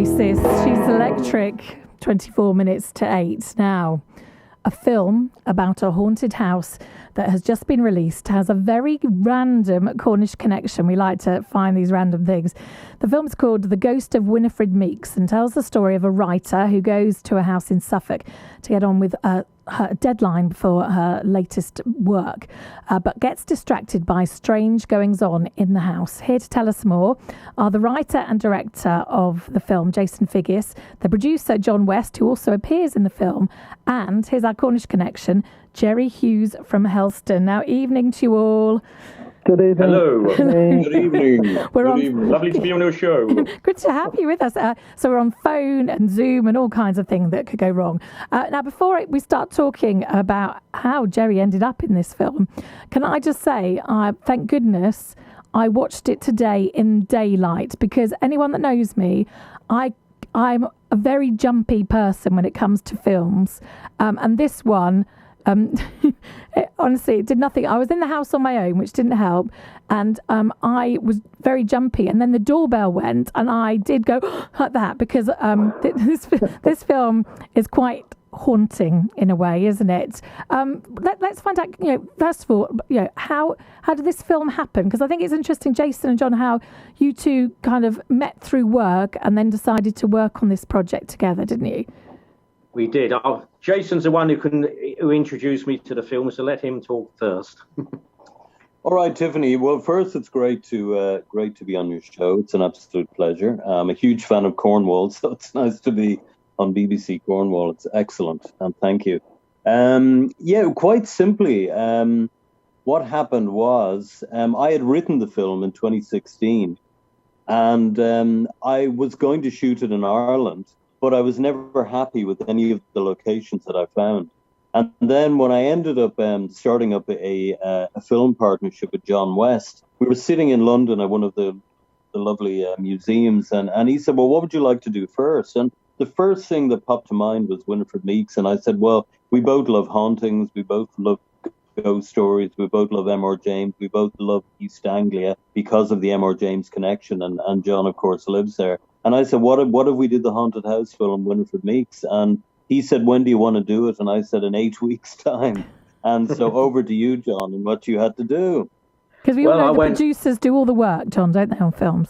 Oasis. She's electric. 24 minutes to 8 now. A film about a haunted house that has just been released has a very random Cornish connection. We like to find these random things. The film's called The Ghost of Winifred Meeks and tells the story of a writer who goes to a house in Suffolk to get on with her deadline for her latest work, but gets distracted by strange goings-on in the house. Here to tell us more are the writer and director of the film, Jason Figgis, the producer, John West, who also appears in the film, and here's our Cornish connection, Jerry Hughes from Helston. Now, evening to you all. Good evening. Hello. Good evening. Good evening. Lovely to be on your show. Good to have you with us. So we're on phone and Zoom and all kinds of things that could go wrong. Now, before we start talking about how Jerry ended up in this film, can I just say, thank goodness I watched it today in daylight, because anyone that knows me, I'm a very jumpy person when it comes to films. And this one... honestly, it did nothing. I was in the house on my own, which didn't help, and I was very jumpy. And then the doorbell went, and I did go like that, because this film is quite haunting in a way, isn't it? Let's find out. First of all, how did this film happen? Because I think it's interesting, Jason and John, how you two kind of met through work and then decided to work on this project together, didn't you? We did. Jason's the one who introduced me to the film, so let him talk first. All right, Tiffany. Well, first, it's great to be on your show. It's an absolute pleasure. I'm a huge fan of Cornwall, so it's nice to be on BBC Cornwall. It's excellent, and thank you. Quite simply, what happened was I had written the film in 2016, and I was going to shoot it in Ireland, but I was never happy with any of the locations that I found. And then when I ended up starting up a film partnership with John West, we were sitting in London at one of the lovely museums, and he said, well, what would you like to do first? And the first thing that popped to mind was Winifred Meeks. And I said, well, we both love hauntings, we both love ghost stories, we both love M.R. James, we both love East Anglia because of the M.R. James connection, and John, of course, lives there. And I said, what if we did the haunted house film, Winifred Meeks? And he said, when do you want to do it? And I said, in 8 weeks' time. And so over to you, John, and what you had to do. Because we all know the producers do all the work, John, don't they, on films?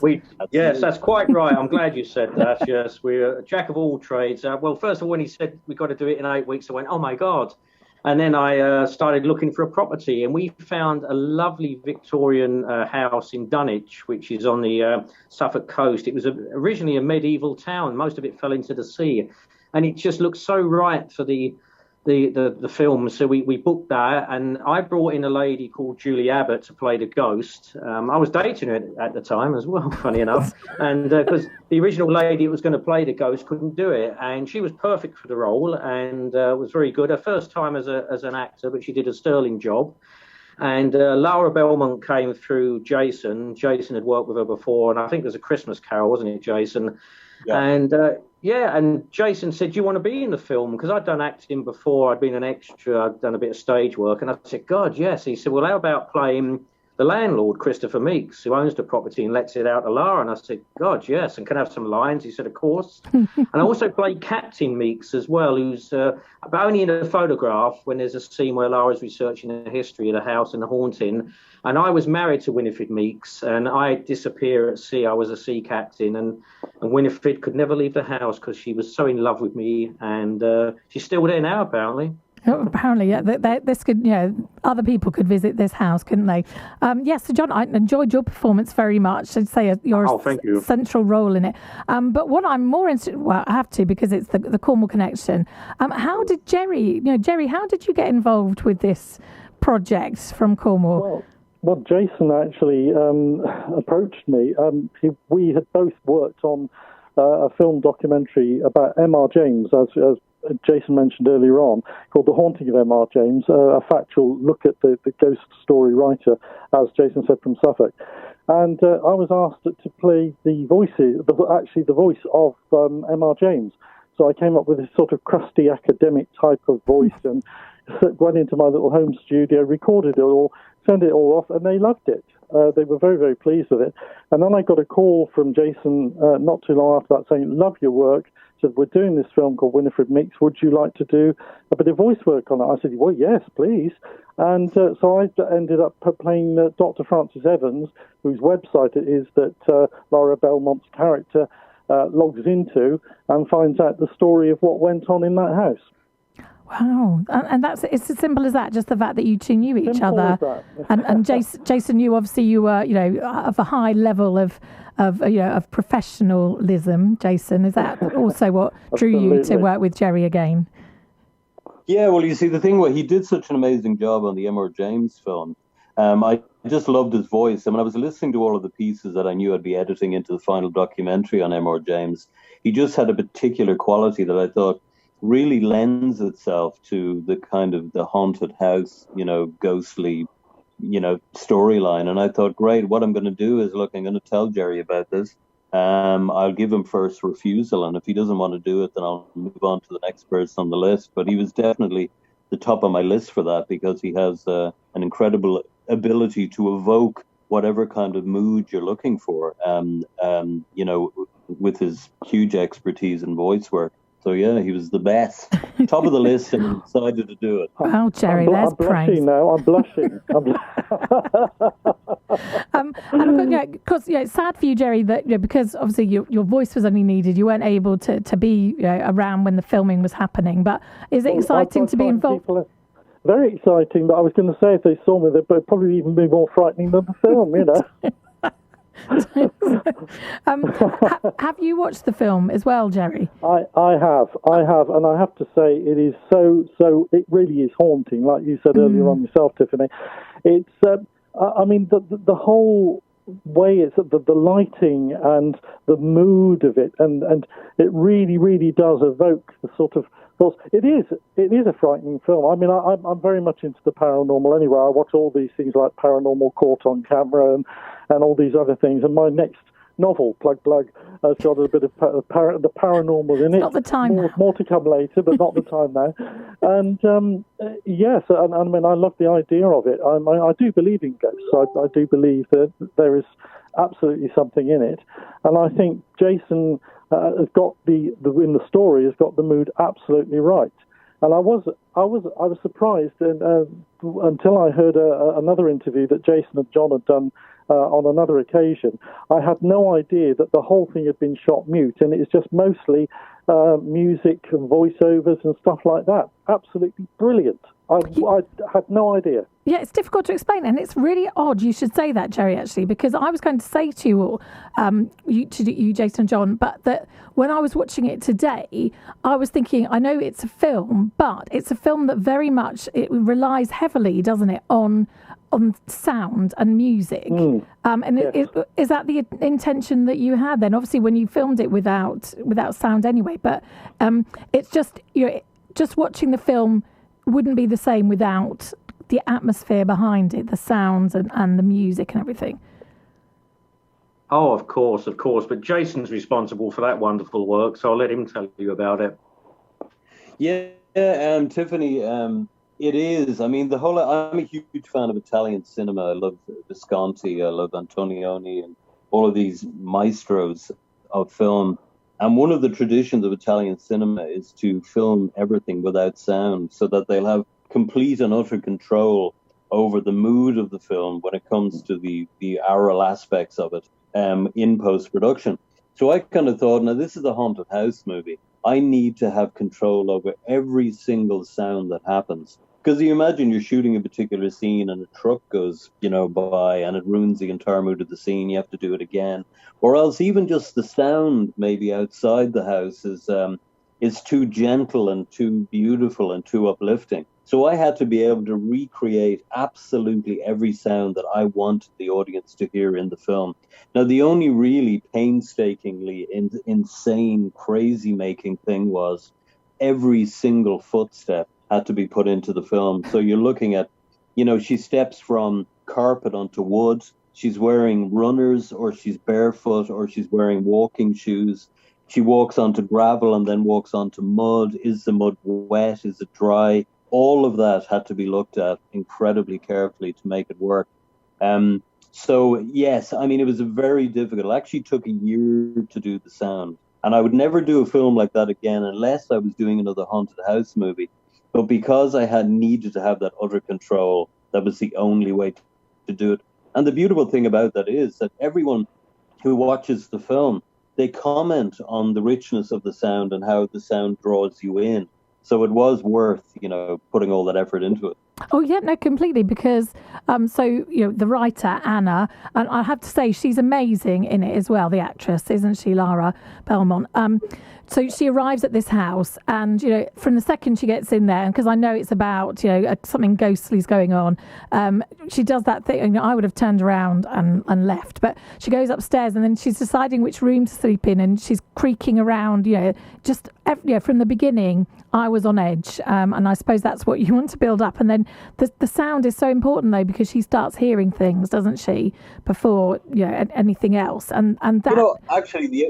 Yes, that's quite right. I'm glad you said that. Yes, we're a jack of all trades. Well, first of all, when he said we got to do it in 8 weeks, I went, oh, my God. And then I started looking for a property, and we found a lovely Victorian house in Dunwich, which is on the Suffolk coast. It was originally a medieval town. Most of it fell into the sea, and it just looked so right for the film. So we booked that, and I brought in a lady called Julie Abbott to play the ghost. I was dating her at the time as well, funny enough, and because the original lady who was going to play the ghost couldn't do it, and she was perfect for the role and was very good. Her first time as an actor, but she did a sterling job. And Laura Belmont came through Jason. Jason had worked with her before, and I think there's a Christmas Carol, wasn't it, Jason? Yeah. And Jason said, do you want to be in the film? Because I'd done acting before. I'd been an extra. I'd done a bit of stage work. And I said, God, yes. He said, well, how about playing the landlord, Christopher Meeks, who owns the property and lets it out to Lara? And I said, God, yes. And can I have some lines? He said, of course. And I also played Captain Meeks as well, who's but only in a photograph when there's a scene where Lara's researching the history of the house and the haunting. And I was married to Winifred Meeks, and I disappear at sea. I was a sea captain, and Winifred could never leave the house because she was so in love with me, and she's still there now, apparently. Oh, apparently, yeah. This could, other people could visit this house, couldn't they? Yes, so John, I enjoyed your performance very much. I'd say your central role in it. But what I'm more interested, well, I have to because it's the Cornwall connection. How did Jerry, how did you get involved with this project from Cornwall? Well, Jason actually approached me. We had both worked on a film documentary about M.R. James, as Jason mentioned earlier on, called The Haunting of M.R. James, a factual look at the ghost story writer, as Jason said, from Suffolk. And I was asked to play the voice of M.R. James. So I came up with this sort of crusty academic type of voice and went into my little home studio, recorded it all, sent it all off, and they loved it. they were very, very pleased with it. And then I got a call from Jason not too long after that saying, love your work. Said, we're doing this film called Winifred Meeks. Would you like to do a bit of voice work on it? I said, well, yes, please. And so I ended up playing Dr. Francis Evans, whose website it is that Laura Belmont's character logs into and finds out the story of what went on in that house. Wow, and it's as simple as that. Just the fact that you two knew each other, and Jason knew, obviously you were, of a high level of professionalism. Jason, is that also what drew you to work with Jerry again? Yeah, well, you see, the thing where he did such an amazing job on the M.R. James film, I just loved his voice. I mean, I was listening to all of the pieces that I knew I'd be editing into the final documentary on M.R. James. He just had a particular quality that I thought really lends itself to the kind of the haunted house, ghostly, storyline. And I thought, great, what I'm going to do is, look, I'm going to tell Jerry about this. I'll give him first refusal. And if he doesn't want to do it, then I'll move on to the next person on the list. But he was definitely the top of my list for that because he has an incredible ability to evoke whatever kind of mood you're looking for, with his huge expertise in voice work. So, yeah, he was the best. Top of the list, and he decided to do it. Wow, Jerry, there's praise. I'm blushing. And because it's sad for you, Jerry, that because obviously your voice was only needed. You weren't able to be around when the filming was happening. But is it exciting to be involved? Very exciting, but I was going to say if they saw me, they'd probably even be more frightening than the film, Have you watched the film as well, Jerry? I have, and I have to say it is so. It really is haunting, like you said earlier on yourself, Tiffany. It's, I mean, the whole way it's the lighting and the mood of it, and it really, really does evoke the sort of. Well, it is a frightening film. I mean, I'm very much into the paranormal anyway. I watch all these things like Paranormal Caught on Camera and all these other things. And my next novel, Plug, has got a bit of the paranormal in it. Not the time. More to come later, but not the time now. And yes, and I mean, I love the idea of it. I do believe in ghosts. I do believe that there is absolutely something in it. And I think Jason has got in the story has got the mood absolutely right. And I was surprised until I heard another interview that Jason and John had done on another occasion. I had no idea that the whole thing had been shot mute, and it's just mostly music and voiceovers and stuff like that. Absolutely brilliant. I had no idea. Yeah, it's difficult to explain, and it's really odd you should say that, Jerry, actually, because I was going to say to you all, you, Jason and John, but that when I was watching it today, I was thinking, I know it's a film, but it's a film that very much, it relies heavily, doesn't it, on sound and music. Yes. Is that the intention that you had then? Obviously, when you filmed it without sound anyway, but it's just, just watching the film wouldn't be the same without the atmosphere behind it, the sounds and the music and everything. Oh, of course. But Jason's responsible for that wonderful work, so I'll let him tell you about it. Yeah, Tiffany, it is. I mean, I'm a huge fan of Italian cinema. I love Visconti, I love Antonioni, and all of these maestros of film. And one of the traditions of Italian cinema is to film everything without sound so that they'll have complete and utter control over the mood of the film when it comes to the aural aspects of it in post-production. So I kind of thought, now this is a haunted house movie. I need to have control over every single sound that happens. Because you imagine you're shooting a particular scene and a truck goes, by and it ruins the entire mood of the scene. You have to do it again. Or else even just the sound maybe outside the house is too gentle and too beautiful and too uplifting. So I had to be able to recreate absolutely every sound that I wanted the audience to hear in the film. Now, the only really painstakingly insane, crazy-making thing was every single footstep had to be put into the film. So you're looking at, she steps from carpet onto wood. She's wearing runners, or she's barefoot, or she's wearing walking shoes. She walks onto gravel and then walks onto mud. Is the mud wet? Is it dry? All of that had to be looked at incredibly carefully to make it work. So yes, I mean, it was a very difficult. It actually took a year to do the sound, and I would never do a film like that again unless I was doing another haunted house movie. But because I had needed to have that utter control, that was the only way to do it. And the beautiful thing about that is that everyone who watches the film, they comment on the richness of the sound and how the sound draws you in. So it was worth, putting all that effort into it. Oh yeah, no, completely. Because the writer Anna, and I have to say she's amazing in it as well. The actress, isn't she, Lara Belmont? So she arrives at this house, and from the second she gets in there, because I know it's about something ghostly's going on, she does that thing. I would have turned around and left, but she goes upstairs, and then she's deciding which room to sleep in, and she's creaking around. From the beginning, I was on edge, and I suppose that's what you want to build up. And then the sound is so important though, because she starts hearing things, doesn't she, before anything else, and that. Actually,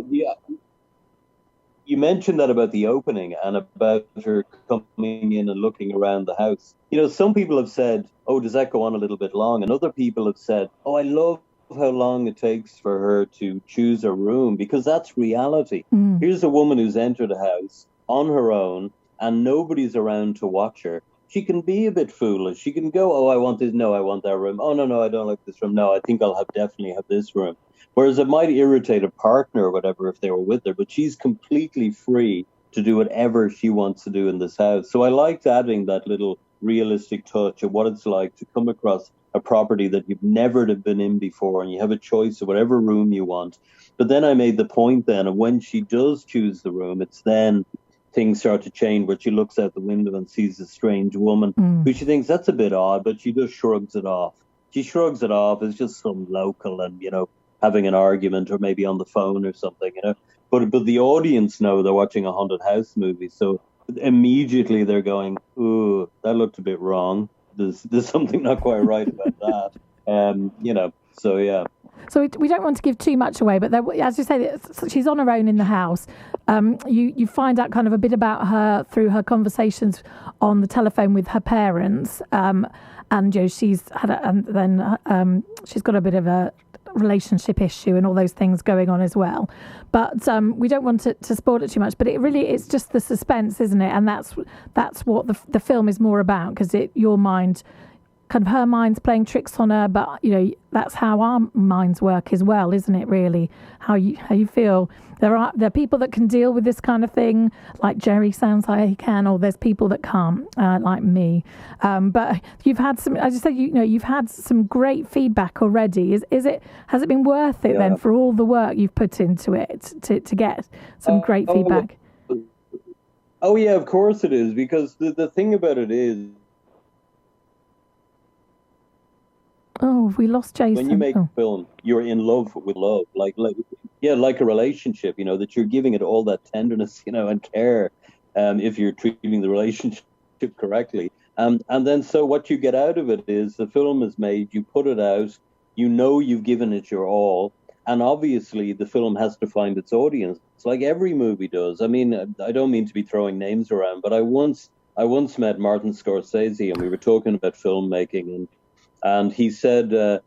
you mentioned that about the opening and about her coming in and looking around the house. Some people have said, "Oh, does that go on a little bit long?" And other people have said, "Oh, I love how long it takes for her to choose a room," because that's reality. Here's a woman who's entered a house on her own and nobody's around to watch her. She can be a bit foolish. She can go, "Oh, I want this. No, I want that room. Oh, no, I don't like this room. No, I think I'll definitely have this room." Whereas it might irritate a partner or whatever if they were with her, but she's completely free to do whatever she wants to do in this house. So I liked adding that little realistic touch of what it's like to come across a property that you've never been in before, and you have a choice of whatever room you want. But then I made the point then of when she does choose the room, it's then things start to change, where she looks out the window and sees a strange woman who she thinks that's a bit odd, but she just shrugs it off. She shrugs it off as just some local and, having an argument or maybe on the phone or something, But the audience know they're watching a haunted house movie, so immediately they're going, "Ooh, that looked a bit wrong. There's something not quite right about that." So yeah. So we don't want to give too much away, but as you say, she's on her own in the house. You find out kind of a bit about her through her conversations on the telephone with her parents, and she's had she's got a bit of a relationship issue and all those things going on as well. But we don't want to spoil it too much. But it's just the suspense, isn't it? And that's what the film is more about, because your mind. Kind of her mind's playing tricks on her, but that's how our minds work as well, isn't it? Really, how you feel. There are people that can deal with this kind of thing, like Jerry sounds like he can, or there's people that can't, like me. But you've had some, as you said, you've had some great feedback already. Has it been worth it then for all the work you've put into it to get some great feedback? Oh yeah, of course it is, because the thing about it is. Oh, we lost Jason. When you make a film, you're in love with love, like a relationship. That you're giving it all that tenderness, and care, if you're treating the relationship correctly. And then so what you get out of it is the film is made. You put it out. You've given it your all, and obviously the film has to find its audience. It's like every movie does. I mean, I don't mean to be throwing names around, but I once met Martin Scorsese, and we were talking about filmmaking, and he said, the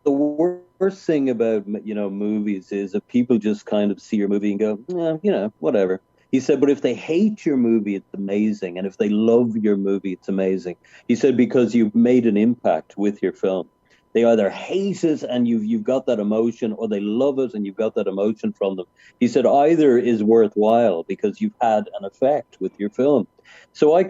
worst thing about, movies is that people just kind of see your movie and go, whatever. He said, but if they hate your movie, it's amazing. And if they love your movie, it's amazing. He said, because you've made an impact with your film. They either hate it and you've got that emotion, or they love it and you've got that emotion from them. He said, either is worthwhile because you've had an effect with your film. So I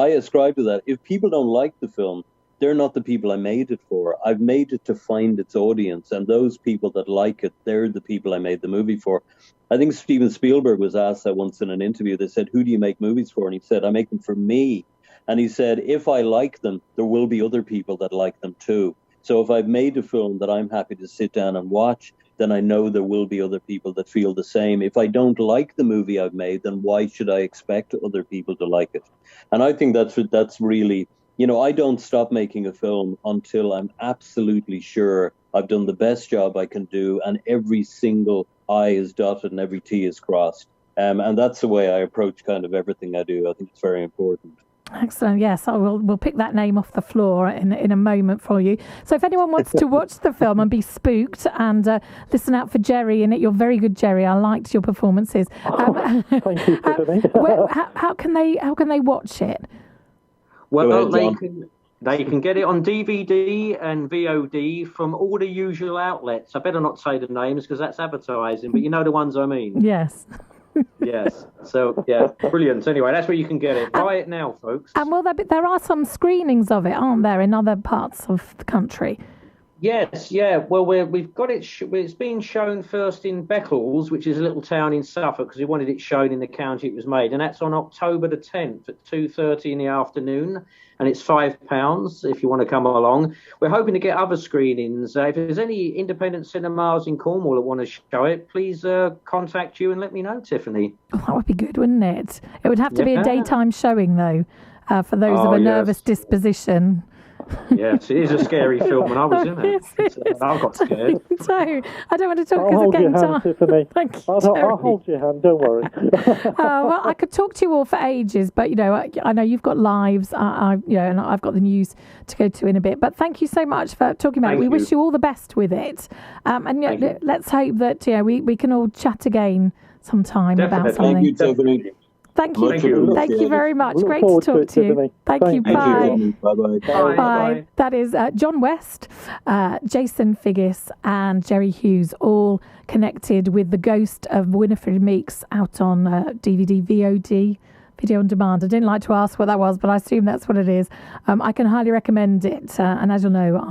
ascribe to that. If people don't like the film, they're not the people I made it for. I've made it to find its audience, and those people that like it, they're the people I made the movie for. I think Steven Spielberg was asked that once in an interview. They said, "Who do you make movies for?" And he said, "I make them for me." And he said, "If I like them, there will be other people that like them too. So if I've made a film that I'm happy to sit down and watch, then I know there will be other people that feel the same. If I don't like the movie I've made, then why should I expect other people to like it?" And I think that's really... I don't stop making a film until I'm absolutely sure I've done the best job I can do, and every single I is dotted and every T is crossed. And that's the way I approach kind of everything I do. I think it's very important. Excellent. Yes, we'll pick that name off the floor in a moment for you. So if anyone wants to watch the film and be spooked and listen out for Jerry in it, you're very good, Jerry. I liked your performances. Thank you, Tiffany. How can they watch it? Well, they can get it on DVD and VOD from all the usual outlets. I better not say the names because that's advertising, but you know the ones I mean. Yes. Yes. So, yeah, brilliant. Anyway, that's where you can get it. Buy it now, folks. And there are some screenings of it, aren't there, in other parts of the country? Yes, yeah. Well, we've got it. It's being shown first in Beccles, which is a little town in Suffolk, because we wanted it shown in the county it was made, and that's on October the 10th at 2:30 in the afternoon, and it's £5 if you want to come along. We're hoping to get other screenings. If there's any independent cinemas in Cornwall that want to show it, please contact you and let me know, Tiffany. Oh, that would be good, wouldn't it? It would have to be a daytime showing, though, for those of a nervous disposition. Yes, it is a scary film, and I was in it. I got scared. So, I don't want to talk because I'll of game time. Tiffany. Thank you, I'll hold your hand, don't worry. Well, I could talk to you all for ages, but, I know you've got lives, and I've got the news to go to in a bit. But thank you so much for talking about it. We wish you all the best with it. And let's hope that we can all chat again sometime about something. Thank you, Tiffany. Thank you. Thank you very much. Great to talk to you. Thank you. Bye. Bye. That is John West, Jason Figgis, and Jerry Hughes, all connected with the ghost of Winifred Meeks out on DVD, VOD, video on demand. I didn't like to ask what that was, but I assume that's what it is. I can highly recommend it. And as you'll know,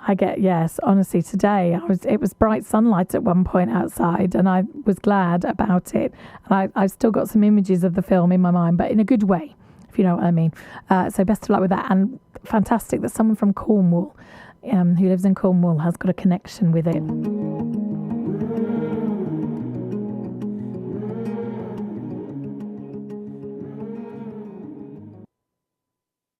I get, yes, honestly, today it was bright sunlight at one point outside, and I was glad about it. And I've still got some images of the film in my mind, but in a good way, if you know what I mean. So best of luck with that. And fantastic that someone from Cornwall, who lives in Cornwall, has got a connection with it.